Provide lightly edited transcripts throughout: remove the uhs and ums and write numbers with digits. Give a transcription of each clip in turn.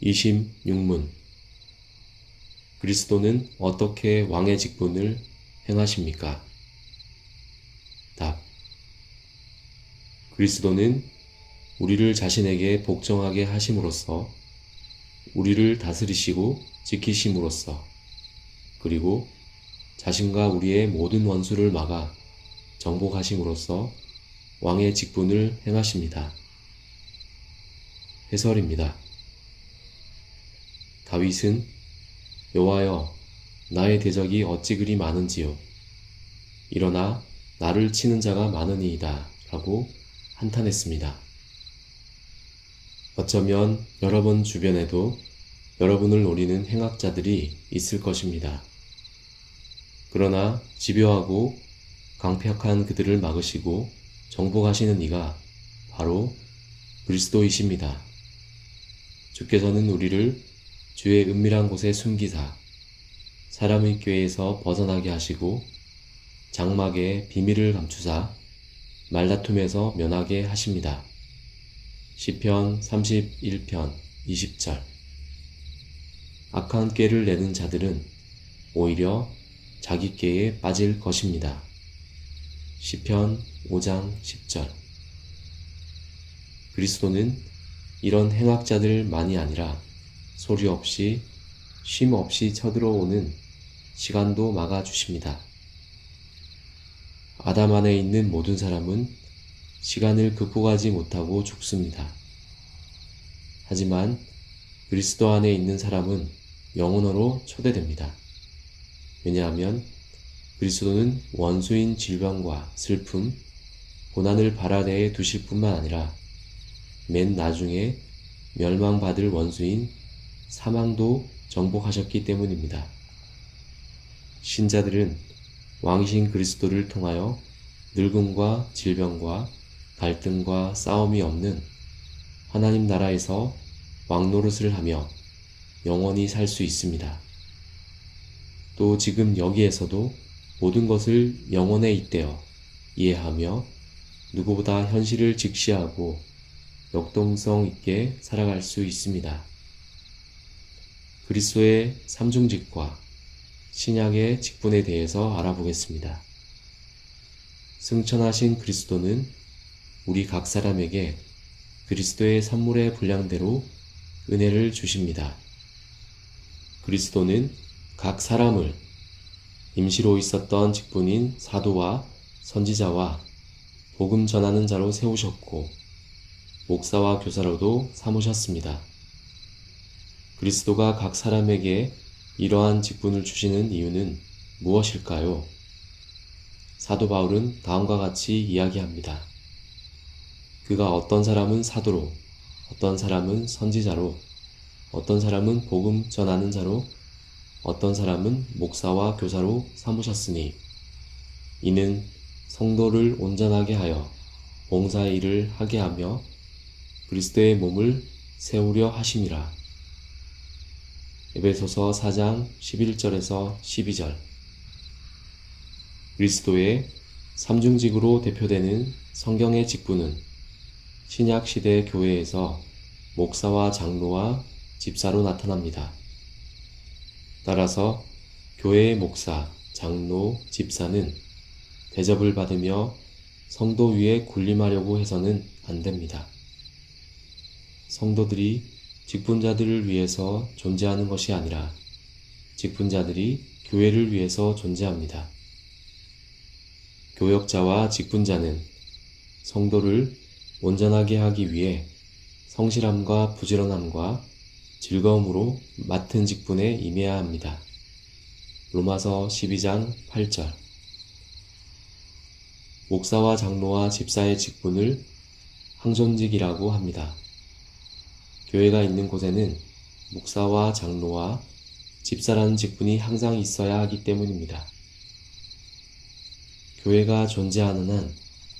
26문. 그리스도는 어떻게 왕의 직분을 행하십니까? 답. 그리스도는 우리를 자신에게 복종하게 하심으로써, 우리를 다스리시고 지키심으로써, 그리고 자신과 우리의 모든 원수를 막아 정복하심으로써 왕의 직분을 행하십니다. 해설입니다. 다윗은 여호와여, 나의 대적이 어찌 그리 많은지요. 일어나 나를 치는 자가 많으니이다 라고 한탄했습니다. 어쩌면 여러분 주변에도 여러분을 노리는 행악자들이 있을 것입니다. 그러나 집요하고 강력한 그들을 막으시고 정복하시는 이가 바로 그리스도이십니다. 주께서는 우리를 주의 은밀한 곳에 숨기사 사람의 꾀에서 벗어나게 하시고 장막에 비밀을 감추사 말다툼에서 면하게 하십니다. 시편 31편 20절. 악한 꾀를 내는 자들은 오히려 자기 꾀에 빠질 것입니다. 시편 5장 10절. 그리스도는 이런 행악자들만이 아니라 소리 없이 쉼 없이 쳐들어오는 시간도 막아주십니다. 아담 안에 있는 모든 사람은 시간을 극복하지 못하고 죽습니다. 하지만 그리스도 안에 있는 사람은 영원으로 초대됩니다. 왜냐하면 그리스도는 원수인 질병과 슬픔, 고난을 발 아래에 두실 뿐만 아니라 맨 나중에 멸망받을 원수인 사망도 정복하셨기 때문입니다. 신자들은 왕이신 그리스도를 통하여 늙음과 질병과 갈등과 싸움이 없는 하나님 나라에서 왕노릇을 하며 영원히 살 수 있습니다. 또 지금 여기에서도 모든 것을 영혼에 잇대어 이해하며 누구보다 현실을 직시하고 역동성 있게 살아갈 수 있습니다. 그리스도의 삼중직과 신약의 직분에 대해서 알아보겠습니다. 승천하신 그리스도는 우리 각 사람에게 그리스도의 선물의 분량대로 은혜를 주십니다. 그리스도는 각 사람을 임시로 있었던 직분인 사도와 선지자와 복음 전하는 자로 세우셨고 목사와 교사로도 삼으셨습니다. 그리스도가 각 사람에게 이러한 직분을 주시는 이유는 무엇일까요? 사도 바울은 다음과 같이 이야기합니다. 그가 어떤 사람은 사도로, 어떤 사람은 선지자로, 어떤 사람은 복음 전하는 자로, 어떤 사람은 목사와 교사로 삼으셨으니 이는 성도를 온전하게 하여 봉사의 일을 하게 하며 그리스도의 몸을 세우려 하심이라. 에베소서 4장 11절에서 12절. 그리스도의 삼중직으로 대표되는 성경의 직분은 신약시대 교회에서 목사와 장로와 집사로 나타납니다. 따라서 교회의 목사, 장로, 집사는 대접을 받으며 성도 위에 군림하려고 해서는 안 됩니다. 성도들이 직분자들을 위해서 존재하는 것이 아니라 직분자들이 교회를 위해서 존재합니다. 교역자와 직분자는 성도를 온전하게 하기 위해 성실함과 부지런함과 즐거움으로 맡은 직분에 임해야 합니다. 로마서 12장 8절. 목사와 장로와 집사의 직분을 항존직이라고 합니다. 교회가 있는 곳에는 목사와 장로와 집사라는 직분이 항상 있어야 하기 때문입니다. 교회가 존재하는 한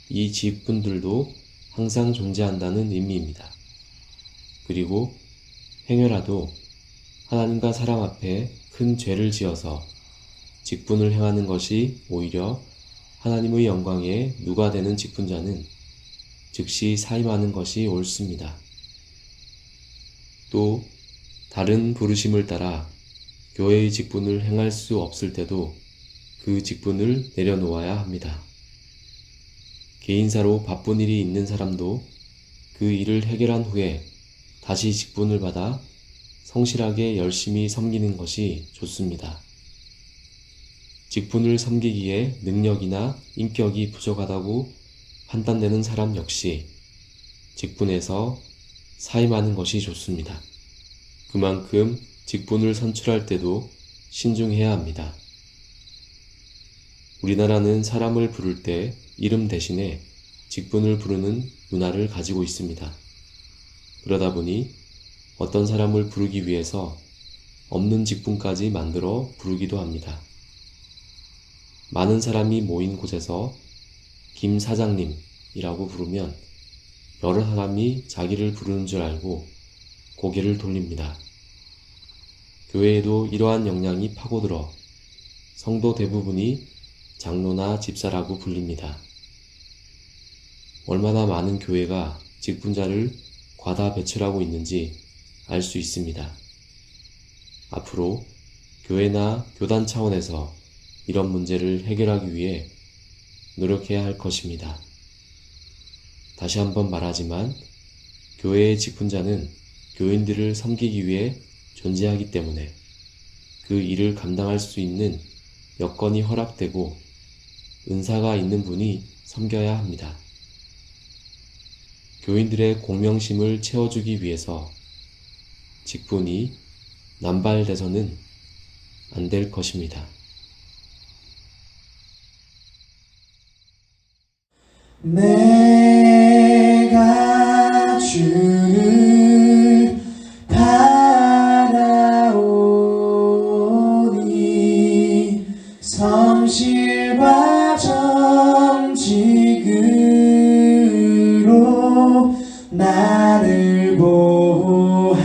이 직분들도 항상 존재한다는 의미입니다. 그리고 행여라도 하나님과 사람 앞에 큰 죄를 지어서 직분을 행하는 것이 오히려 하나님의 영광에 누가 되는 직분자는 즉시 사임하는 것이 옳습니다. 또 다른 부르심을 따라 교회의 직분을 행할 수 없을 때도 그 직분을 내려놓아야 합니다. 개인사로 바쁜 일이 있는 사람도 그 일을 해결한 후에 다시 직분을 받아 성실하게 열심히 섬기는 것이 좋습니다. 직분을 섬기기에 능력이나 인격이 부족하다고 판단되는 사람 역시 직분에서 사임하는 것이 좋습니다. 그만큼 직분을 선출할 때도 신중해야 합니다. 우리나라는 사람을 부를 때 이름 대신에 직분을 부르는 문화를 가지고 있습니다. 그러다 보니 어떤 사람을 부르기 위해서 없는 직분까지 만들어 부르기도 합니다. 많은 사람이 모인 곳에서 김 사장님이라고 부르면 여러 사람이 자기를 부르는 줄 알고 고개를 돌립니다. 교회에도 이러한 영향이 파고들어 성도 대부분이 장로나 집사라고 불립니다. 얼마나 많은 교회가 직분자를 과다 배출하고 있는지 알 수 있습니다. 앞으로 교회나 교단 차원에서 이런 문제를 해결하기 위해 노력해야 할 것입니다. 다시 한번 말하지만 교회의 직분자는 교인들을 섬기기 위해 존재하기 때문에 그 일을 감당할 수 있는 여건이 허락되고 은사가 있는 분이 섬겨야 합니다. 교인들의 공명심을 채워주기 위해서 직분이 남발돼서는 안 될 것입니다. 내가 주를 바라오니 성실과 정직으로 나를 보호하소서.